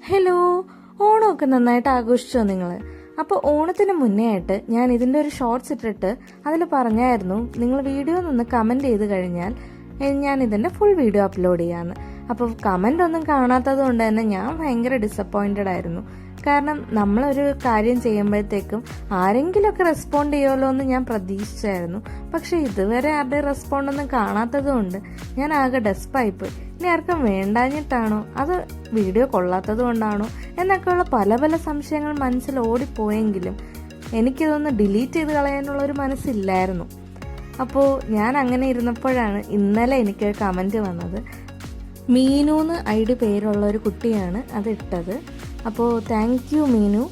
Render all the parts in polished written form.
Hello, ഓണമൊക്കെ നന്നായിട്ട് ആഘോഷിച്ചോ നിങ്ങൾ? അപ്പോൾ ഓണത്തിന് മുന്നേ ആയിട്ട് ഞാൻ ഇതിൻ്റെ ഒരു ഷോർട്സ് ഇട്ടിട്ട് അതിൽ പറഞ്ഞായിരുന്നു നിങ്ങൾ വീഡിയോ ഒന്ന് കമൻറ്റ് ചെയ്ത് കഴിഞ്ഞാൽ ഞാൻ ഇതിൻ്റെ ഫുൾ വീഡിയോ അപ്ലോഡ് ചെയ്യാമെന്ന്. അപ്പോൾ കമൻ്റ് ഒന്നും കാണാത്തത് കൊണ്ട് തന്നെ ഞാൻ ഭയങ്കര ഡിസപ്പോയിൻറ്റഡ് ആയിരുന്നു. കാരണം നമ്മളൊരു കാര്യം ചെയ്യുമ്പോഴത്തേക്കും ആരെങ്കിലുമൊക്കെ റെസ്പോണ്ട് ചെയ്യുമല്ലോ എന്ന് ഞാൻ പ്രതീക്ഷിച്ചായിരുന്നു. പക്ഷെ ഇതുവരെ ആരുടെ റെസ്പോണ്ടൊന്നും കാണാത്തത് കൊണ്ട് ഞാൻ ആകെ ഡെസ്പായിപ്പോയി. ഇനി ആർക്കും വേണ്ടാഞ്ഞിട്ടാണോ അത് വീഡിയോ കൊള്ളാത്തത് കൊണ്ടാണോ എന്നൊക്കെയുള്ള പല പല സംശയങ്ങൾ മനസ്സിൽ ഓടിപ്പോയെങ്കിലും എനിക്കിതൊന്ന് ഡിലീറ്റ് ചെയ്ത് കളയാനുള്ളൊരു മനസ്സില്ലായിരുന്നു. അപ്പോൾ ഞാൻ അങ്ങനെ ഇരുന്നപ്പോഴാണ് ഇന്നലെ എനിക്കൊരു കമൻറ്റ് വന്നത്. മീനൂന്ന് ID പേരുള്ള ഒരു കുട്ടിയാണ് അത് ഇട്ടത്. അപ്പോൾ താങ്ക് യു മീനു,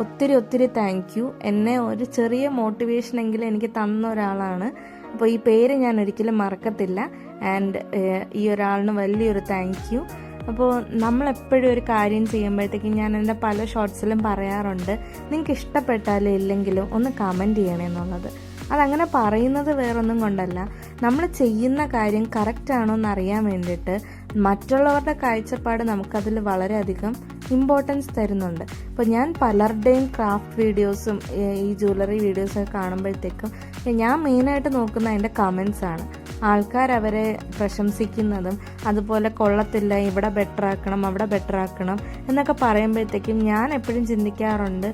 ഒത്തിരി ഒത്തിരി താങ്ക് യു. എന്നെ ഒരു ചെറിയ മോട്ടിവേഷനെങ്കിലും എനിക്ക് തന്ന ഒരാളാണ്. അപ്പോൾ ഈ പേര് ഞാൻ ഒരിക്കലും മറക്കത്തില്ല. ആൻഡ് ഈ ഒരാളിന് വലിയൊരു താങ്ക് യു. അപ്പോൾ നമ്മളെപ്പോഴും ഒരു കാര്യം ചെയ്യുമ്പോഴത്തേക്കും ഞാൻ എൻ്റെ പല ഷോർട്സിലും പറയാറുണ്ട്, നിങ്ങൾക്ക് ഇഷ്ടപ്പെട്ടാലും ഇല്ലെങ്കിലും ഒന്ന് കമൻറ്റ് ചെയ്യണമെന്നുള്ളത്. അതങ്ങനെ പറയുന്നത് വേറൊന്നും കൊണ്ടല്ല, നമ്മൾ ചെയ്യുന്ന കാര്യം കറക്റ്റാണോ എന്നറിയാൻ വേണ്ടിയിട്ട് മറ്റുള്ളവരുടെ കാഴ്ചപ്പാട് നമുക്കതിൽ വളരെയധികം ഇമ്പോർട്ടൻസ് തരുന്നുണ്ട്. അപ്പോൾ ഞാൻ പലരുടെയും ക്രാഫ്റ്റ് വീഡിയോസും ഈ ജ്വല്ലറി വീഡിയോസൊക്കെ കാണുമ്പോഴത്തേക്കും ഞാൻ മെയിനായിട്ട് നോക്കുന്ന അതിൻ്റെ കമൻസാണ്. ആൾക്കാർ അവരെ പ്രശംസിക്കുന്നതും അതുപോലെ കൊള്ളത്തില്ല, ഇവിടെ ബെറ്റർ ആക്കണം, അവിടെ ബെറ്റർ ആക്കണം എന്നൊക്കെ പറയുമ്പോഴത്തേക്കും ഞാൻ എപ്പോഴും ചിന്തിക്കാറുണ്ട്,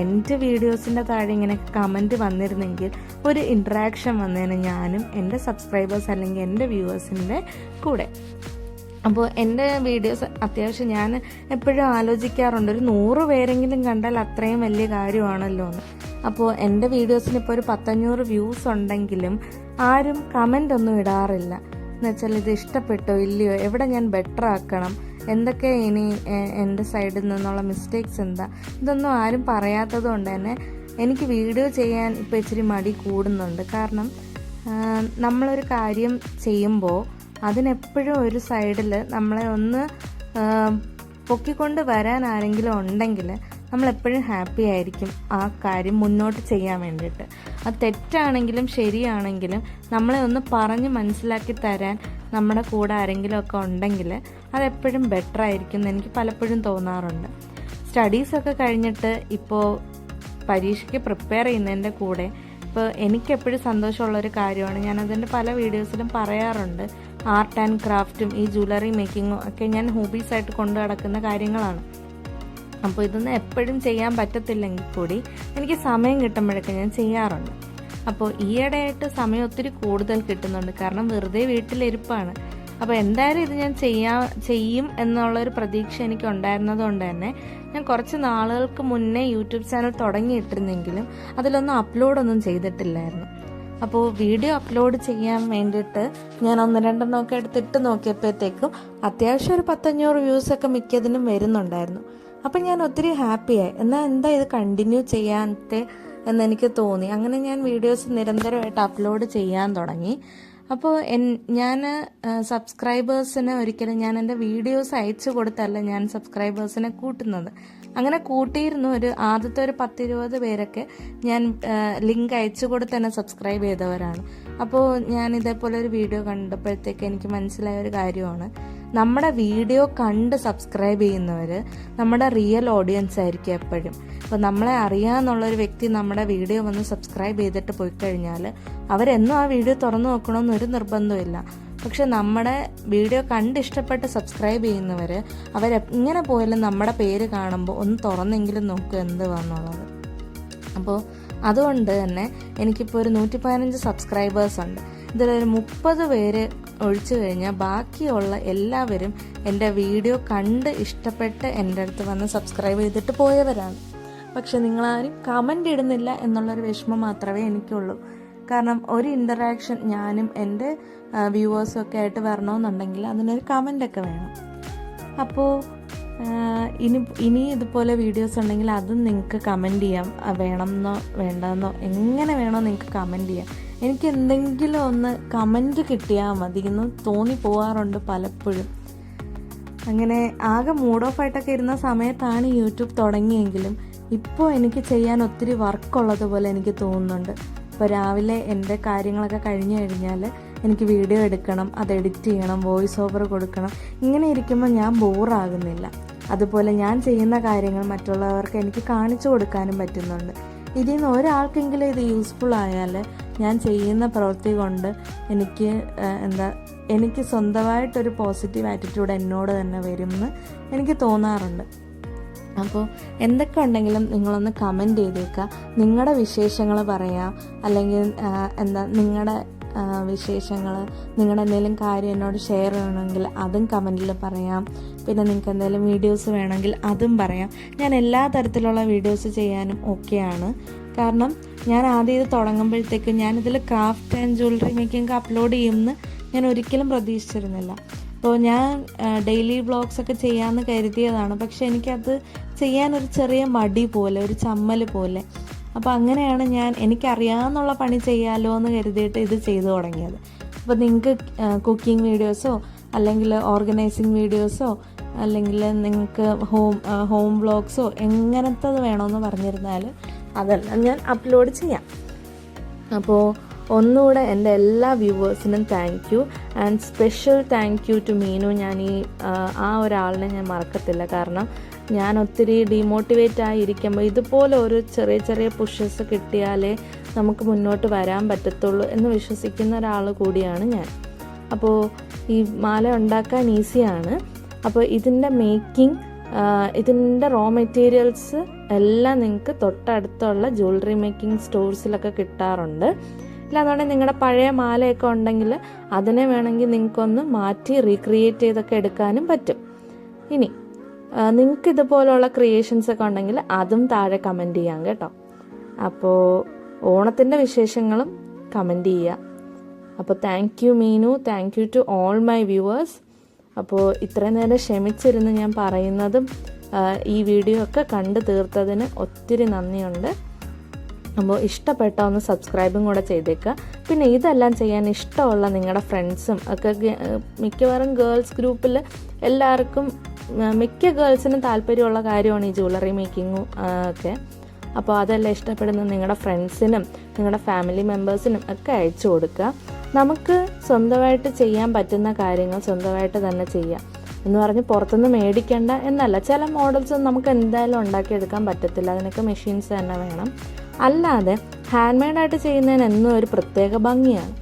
എൻ്റെ വീഡിയോസിൻ്റെ താഴെ ഇങ്ങനെ കമൻറ്റ് വന്നിരുന്നെങ്കിൽ ഒരു ഇൻട്രാക്ഷൻ വന്നേനെ ഞാനും എൻ്റെ സബ്സ്ക്രൈബേഴ്സ് അല്ലെങ്കിൽ എൻ്റെ വ്യൂവേഴ്സിൻ്റെ കൂടെ. അപ്പോൾ എൻ്റെ വീഡിയോസ് അത്യാവശ്യം ഞാൻ എപ്പോഴും ആലോചിക്കാറുണ്ട്, ഒരു 100 പേരെങ്കിലും കണ്ടാൽ അത്രയും വലിയ കാര്യമാണല്ലോ എന്ന്. അപ്പോൾ എൻ്റെ വീഡിയോസിന് ഇപ്പോൾ ഒരു 100-500 വ്യൂസ് ഉണ്ടെങ്കിലും ആരും കമൻ്റ് ഒന്നും ഇടാറില്ല. എന്നുവെച്ചാൽ ഇത് ഇഷ്ടപ്പെട്ടോ ഇല്ലയോ, എവിടെ ഞാൻ ബെറ്റർ ആക്കണം, എന്തൊക്കെ ഇനി എൻ്റെ സൈഡിൽ നിന്നുള്ള മിസ്റ്റേക്സ് എന്താ, ഇതൊന്നും ആരും പറയാത്തത് കൊണ്ട് തന്നെ എനിക്ക് വീഡിയോ ചെയ്യാൻ ഇപ്പോൾ ഇച്ചിരി മടി കൂടുന്നുണ്ട്. കാരണം നമ്മളൊരു കാര്യം ചെയ്യുമ്പോൾ അതിനെപ്പോഴും ഒരു സൈഡിൽ നമ്മളെ ഒന്ന് പൊക്കിക്കൊണ്ട് വരാൻ ആരെങ്കിലും ഉണ്ടെങ്കിൽ നമ്മളെപ്പോഴും ഹാപ്പി ആയിരിക്കും ആ കാര്യം മുന്നോട്ട് ചെയ്യാൻ വേണ്ടിയിട്ട്. അത് തെറ്റാണെങ്കിലും ശരിയാണെങ്കിലും നമ്മളെ ഒന്ന് പറഞ്ഞ് മനസ്സിലാക്കി തരാൻ നമ്മുടെ കൂടെ ആരെങ്കിലും ഒക്കെ ഉണ്ടെങ്കിൽ അതെപ്പോഴും ബെറ്റർ ആയിരിക്കും എന്ന് എനിക്ക് പലപ്പോഴും തോന്നാറുണ്ട്. സ്റ്റഡീസൊക്കെ കഴിഞ്ഞിട്ട് ഇപ്പോൾ പരീക്ഷയ്ക്ക് പ്രിപ്പയർ ചെയ്യുന്നതിൻ്റെ കൂടെ ഇപ്പോൾ എനിക്കെപ്പോഴും സന്തോഷമുള്ളൊരു കാര്യമാണ്, ഞാനതിൻ്റെ പല വീഡിയോസിലും പറയാറുണ്ട്, ആർട്ട് ആൻഡ് ക്രാഫ്റ്റും ഈ ജ്വല്ലറി മേക്കിങ്ങും ഒക്കെ ഞാൻ ഹോബീസായിട്ട് കൊണ്ടു നടക്കുന്ന കാര്യങ്ങളാണ്. അപ്പോൾ ഇതൊന്നും എപ്പോഴും ചെയ്യാൻ പറ്റത്തില്ലെങ്കിൽ കൂടി എനിക്ക് സമയം കിട്ടുമ്പോഴൊക്കെ ഞാൻ ചെയ്യാറുണ്ട്. അപ്പോൾ ഈയിടെയായിട്ട് സമയം ഒത്തിരി കൂടുതൽ കിട്ടുന്നുണ്ട്, കാരണം വെറുതെ വീട്ടിലിരിപ്പാണ്. അപ്പോൾ എന്തായാലും ഇത് ഞാൻ ചെയ്യും എന്നുള്ളൊരു പ്രതീക്ഷ എനിക്ക് ഉണ്ടായിരുന്നത് കൊണ്ട് തന്നെ ഞാൻ കുറച്ച് നാളുകൾക്ക് മുന്നേ യൂട്യൂബ് ചാനൽ തുടങ്ങിയിട്ടിരുന്നെങ്കിലും അതിലൊന്നും അപ്ലോഡൊന്നും ചെയ്തിട്ടില്ലായിരുന്നു. അപ്പോൾ വീഡിയോ അപ്ലോഡ് ചെയ്യാൻ വേണ്ടിയിട്ട് ഞാൻ 1-2 ഒക്കെ എടുത്തിട്ട് നോക്കിയപ്പോഴത്തേക്കും അത്യാവശ്യം ഒരു 100-500 വ്യൂസൊക്കെ മിക്കതിനും വരുന്നുണ്ടായിരുന്നു. അപ്പം ഞാൻ ഒത്തിരി ഹാപ്പിയായി. എന്നാൽ എന്താ ഇത് കണ്ടിന്യൂ ചെയ്യാനത്തെ എന്നെനിക്ക് തോന്നി. അങ്ങനെ ഞാൻ വീഡിയോസ് നിരന്തരമായിട്ട് അപ്ലോഡ് ചെയ്യാൻ തുടങ്ങി. അപ്പോൾ ഞാൻ സബ്സ്ക്രൈബേഴ്സിന് ഒരിക്കലും ഞാൻ എൻ്റെ വീഡിയോസ് അയച്ചു കൊടുത്തല്ല ഞാൻ സബ്സ്ക്രൈബേഴ്സിനെ കൂട്ടുന്നത്. അങ്ങനെ കൂട്ടിയിരുന്നു. ആദ്യത്തെ ഒരു 10-20 പേരൊക്കെ ഞാൻ ലിങ്ക് അയച്ചു കൊടുത്ത് തന്നെ സബ്സ്ക്രൈബ് ചെയ്തവരാണ്. അപ്പോൾ ഞാൻ ഇതേപോലെ ഒരു വീഡിയോ കണ്ടപ്പോഴത്തേക്ക് എനിക്ക് മനസ്സിലായ ഒരു കാര്യമാണ്, നമ്മുടെ വീഡിയോ കണ്ട് സബ്സ്ക്രൈബ് ചെയ്യുന്നവർ നമ്മുടെ റിയൽ ഓഡിയൻസ് ആയിരിക്കും എപ്പോഴും. അപ്പോൾ നമ്മളെ അറിയാമെന്നുള്ളൊരു വ്യക്തി നമ്മുടെ വീഡിയോ വന്ന് സബ്സ്ക്രൈബ് ചെയ്തിട്ട് പോയി കഴിഞ്ഞാൽ അവരെന്നും ആ വീഡിയോ തുറന്നു നോക്കണമെന്നൊരു നിർബന്ധമില്ല. പക്ഷെ നമ്മുടെ വീഡിയോ കണ്ട് ഇഷ്ടപ്പെട്ട് സബ്സ്ക്രൈബ് ചെയ്യുന്നവർ അവരെങ്ങനെ പോയാലും നമ്മുടെ പേര് കാണുമ്പോൾ ഒന്ന് തുറന്നെങ്കിലും നോക്കുക എന്തുവാന്നുള്ളത്. അപ്പോൾ അതുകൊണ്ട് തന്നെ എനിക്കിപ്പോൾ ഒരു 115 സബ്സ്ക്രൈബേഴ്സ് ഉണ്ട്. ഇതിലൊരു 30 പേര് ഒഴിച്ചു കഴിഞ്ഞാൽ ബാക്കിയുള്ള എല്ലാവരും എൻ്റെ വീഡിയോ കണ്ട് ഇഷ്ടപ്പെട്ട് എൻ്റെ അടുത്ത് വന്ന് സബ്സ്ക്രൈബ് ചെയ്തിട്ട് പോയവരാണ്. പക്ഷെ നിങ്ങളാരും കമൻ്റ് ഇടുന്നില്ല എന്നുള്ളൊരു വിഷമം മാത്രമേ എനിക്കുള്ളൂ. കാരണം ഒരു ഇൻ്ററാക്ഷൻ ഞാനും എൻ്റെ വ്യൂവേഴ്സും ഒക്കെ ആയിട്ട് വരണമെന്നുണ്ടെങ്കിൽ അതിനൊരു കമൻ്റൊക്കെ വേണം. അപ്പോൾ ഇനി ഇതുപോലെ വീഡിയോസ് ഉണ്ടെങ്കിൽ അതും നിങ്ങൾക്ക് കമൻറ്റ് ചെയ്യാം. വേണമെന്നോ വേണ്ടെന്നോ എങ്ങനെ വേണോ നിങ്ങൾക്ക് കമൻറ്റ് ചെയ്യാം. എനിക്ക് എന്തെങ്കിലും ഒന്ന് കമൻറ്റ് കിട്ടിയാൽ മതി എന്ന് തോന്നിപ്പോവാറുണ്ട് പലപ്പോഴും. അങ്ങനെ ആകെ മൂഡ് ഓഫ് ആയിട്ടൊക്കെ ഇരുന്ന സമയത്താണ് യൂട്യൂബ് തുടങ്ങിയെങ്കിലും ഇപ്പോൾ എനിക്ക് ചെയ്യാൻ ഒത്തിരി വർക്കുള്ളതുപോലെ എനിക്ക് തോന്നുന്നുണ്ട്. ഇപ്പോൾ രാവിലെ എൻ്റെ കാര്യങ്ങളൊക്കെ കഴിഞ്ഞു കഴിഞ്ഞാൽ എനിക്ക് വീഡിയോ എടുക്കണം, അത് എഡിറ്റ് ചെയ്യണം, വോയിസ് ഓവർ കൊടുക്കണം. ഇങ്ങനെ ഇരിക്കുമ്പോൾ ഞാൻ ബോറാകുന്നില്ല. അതുപോലെ ഞാൻ ചെയ്യുന്ന കാര്യങ്ങൾ മറ്റുള്ളവർക്ക് എനിക്ക് കാണിച്ചു കൊടുക്കാനും പറ്റുന്നുണ്ട്. ഇതിൽ നിന്ന് ഒരാൾക്കെങ്കിലും ഇത് യൂസ്ഫുൾ ആയാൽ ഞാൻ ചെയ്യുന്ന പ്രവൃത്തി കൊണ്ട് എനിക്ക് സ്വന്തമായിട്ടൊരു പോസിറ്റീവ് ആറ്റിറ്റ്യൂഡ് എന്നോട് തന്നെ വരുമെന്ന് എനിക്ക് തോന്നാറുണ്ട്. അപ്പോൾ എന്തൊക്കെ ഉണ്ടെങ്കിലും നിങ്ങളൊന്ന് കമൻറ്റ് ചെയ്തേക്കുക. നിങ്ങളുടെ വിശേഷങ്ങൾ പറയാം, അല്ലെങ്കിൽ നിങ്ങളുടെ വിശേഷങ്ങൾ, നിങ്ങളുടെ എന്തെങ്കിലും കാര്യം എന്നോട് ഷെയർ ചെയ്യണമെങ്കിൽ അതും കമൻറ്റിൽ പറയാം. പിന്നെ നിങ്ങൾക്ക് എന്തെങ്കിലും വീഡിയോസ് വേണമെങ്കിൽ അതും പറയാം. ഞാൻ എല്ലാ തരത്തിലുള്ള വീഡിയോസ് ചെയ്യാനും ഓക്കെയാണ്. കാരണം ഞാൻ ആദ്യം ഇത് തുടങ്ങുമ്പോഴത്തേക്കും ഞാനിതിൽ craft and jewellery making upload ചെയ്യുമെന്ന് ഞാൻ ഒരിക്കലും പ്രതീക്ഷിച്ചിരുന്നില്ല. അപ്പോൾ ഞാൻ ഡെയിലി വ്ളോഗ്സൊക്കെ ചെയ്യാമെന്ന് കരുതിയതാണ്. പക്ഷേ എനിക്കത് ചെയ്യാനൊരു ചെറിയ മടി പോലെ, ഒരു ചമ്മൽ പോലെ. അപ്പോൾ അങ്ങനെയാണ് എനിക്കറിയാമെന്നുള്ള പണി ചെയ്യാമല്ലോ എന്ന് കരുതിയിട്ട് ഇത് ചെയ്തു തുടങ്ങിയത്. അപ്പോൾ നിങ്ങൾക്ക് കുക്കിംഗ് വീഡിയോസോ അല്ലെങ്കിൽ ഓർഗനൈസിങ് വീഡിയോസോ അല്ലെങ്കിൽ നിങ്ങൾക്ക് ഹോം വ്ളോഗ്സോ എങ്ങനത്തത് വേണമെന്ന് പറഞ്ഞിരുന്നാൽ അതെല്ലാം ഞാൻ അപ്ലോഡ് ചെയ്യാം. അപ്പോൾ ഒന്നുകൂടെ എൻ്റെ എല്ലാ വ്യൂവേഴ്സിനും thank you, and special thank you to Meenu. ഞാൻ ആ ഒരാളിനെ ഞാൻ മറക്കത്തില്ല. കാരണം ഞാൻ ഒത്തിരി ഡീമോട്ടിവേറ്റ് ആയിരിക്കുമ്പോൾ ഇതുപോലെ ഒരു ചെറിയ ചെറിയ പുഷസ് കിട്ടിയാലേ നമുക്ക് മുന്നോട്ട് വരാൻ പറ്റത്തുള്ളൂ എന്ന് വിശ്വസിക്കുന്ന ഒരാൾ കൂടിയാണ് ഞാൻ. അപ്പോൾ ഈ മാല ഉണ്ടാക്കാൻ ഈസിയാണ്. അപ്പോൾ ഇതിൻ്റെ മേക്കിംഗ്, ഇതിൻ്റെ റോ മെറ്റീരിയൽസ് എല്ലാം നിങ്ങൾക്ക് തൊട്ടടുത്തുള്ള ജ്വല്ലറി മേക്കിംഗ് സ്റ്റോഴ്സിലൊക്കെ കിട്ടാറുണ്ട്. ഇല്ലാന്നുണ്ടെങ്കിൽ നിങ്ങളുടെ പഴയ മാലയൊക്കെ ഉണ്ടെങ്കിൽ അതിനെ വേണമെങ്കിൽ നിങ്ങൾക്കൊന്ന് മാറ്റി റീക്രിയേറ്റ് ചെയ്തൊക്കെ എടുക്കാനും പറ്റും. ഇനി നിങ്ങൾക്ക് ഇതുപോലുള്ള ക്രിയേഷൻസൊക്കെ ഉണ്ടെങ്കിൽ അതും താഴെ കമൻറ്റ് ചെയ്യാം കേട്ടോ. അപ്പോൾ ഓണത്തിൻ്റെ വിശേഷങ്ങളും കമൻറ്റ് ചെയ്യുക. അപ്പോൾ thank you Meenu, thank you to all my viewers. അപ്പോൾ ഇത്രയും നേരം ക്ഷമിച്ചിരുന്ന് ഞാൻ പറയുന്നതും ഈ വീഡിയോ ഒക്കെ കണ്ടു തീർത്തതിന് ഒത്തിരി നന്ദിയുണ്ട്. അപ്പോൾ ഇഷ്ടപ്പെട്ട ഒന്ന് സബ്സ്ക്രൈബും കൂടെ ചെയ്തേക്കുക. പിന്നെ ഇതെല്ലാം ചെയ്യാൻ ഇഷ്ടമുള്ള നിങ്ങളുടെ ഫ്രണ്ട്സും ഒക്കെ, മിക്കവാറും ഗേൾസ് ഗ്രൂപ്പിൽ എല്ലാവർക്കും, മിക്ക ഗേൾസിനും താല്പര്യമുള്ള കാര്യമാണ് ഈ ജ്വല്ലറി മേക്കിങ്ങും ഒക്കെ. അപ്പോൾ അതെല്ലാം ഇഷ്ടപ്പെടുന്ന നിങ്ങളുടെ ഫ്രണ്ട്സിനും നിങ്ങളുടെ ഫാമിലി മെമ്പേഴ്സിനും ഒക്കെ അയച്ചു കൊടുക്കുക. നമുക്ക് സ്വന്തമായിട്ട് ചെയ്യാൻ പറ്റുന്ന കാര്യങ്ങൾ സ്വന്തമായിട്ട് തന്നെ ചെയ്യാം എന്ന് പറഞ്ഞ് പുറത്തുനിന്ന് മേടിക്കേണ്ട എന്നല്ല. ചില മോഡൽസ് നമുക്ക് എന്തായാലും ഉണ്ടാക്കിയെടുക്കാൻ പറ്റത്തില്ല, അതിനൊക്കെ മെഷീൻസ് തന്നെ വേണം. അല്ലാതെ ഹാൻഡ് മെയ്ഡായിട്ട് ചെയ്യുന്നതിന് എന്നും ഒരു പ്രത്യേക ഭംഗിയാണ്.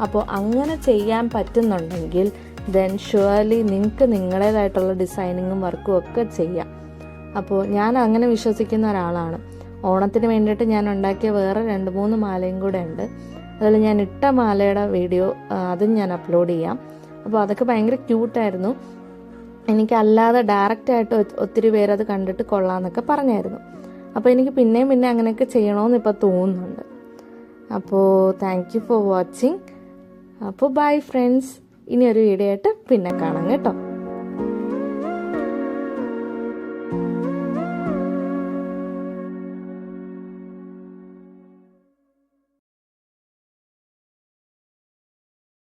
അപ്പോൾ അങ്ങനെ ചെയ്യാൻ പറ്റുന്നുണ്ടെങ്കിൽ ദെൻ ഷുവർലി നിങ്ങൾക്ക് നിങ്ങളുടേതായിട്ടുള്ള ഡിസൈനിങ്ങും വർക്കും ഒക്കെ ചെയ്യാം. അപ്പോൾ ഞാൻ അങ്ങനെ വിശ്വസിക്കുന്ന ഒരാളാണ്. ഓണത്തിന് വേണ്ടിയിട്ട് ഞാൻ ഉണ്ടാക്കിയ വേറെ 2-3 മാലയും കൂടെ ഉണ്ട്. അതിൽ ഞാൻ ഇട്ട മാലയുടെ വീഡിയോ അതും ഞാൻ അപ്ലോഡ് ചെയ്യാം. അപ്പോൾ അതൊക്കെ ഭയങ്കര ക്യൂട്ടായിരുന്നു. എനിക്കല്ലാതെ ഡയറക്റ്റായിട്ട് ഒത്തിരി പേരത് കണ്ടിട്ട് കൊള്ളാമെന്നൊക്കെ പറഞ്ഞായിരുന്നു. അപ്പോൾ എനിക്ക് പിന്നെയും അങ്ങനെയൊക്കെ ചെയ്യണമെന്ന് ഇപ്പോൾ തോന്നുന്നുണ്ട്. അപ്പോൾ താങ്ക് യു ഫോർ വാച്ചിങ്. അപ്പോൾ ബൈ ഫ്രണ്ട്സ്. ഇനി ഒരു വീഡിയോ ആയിട്ട് പിന്നെ കാണാം കേട്ടോ.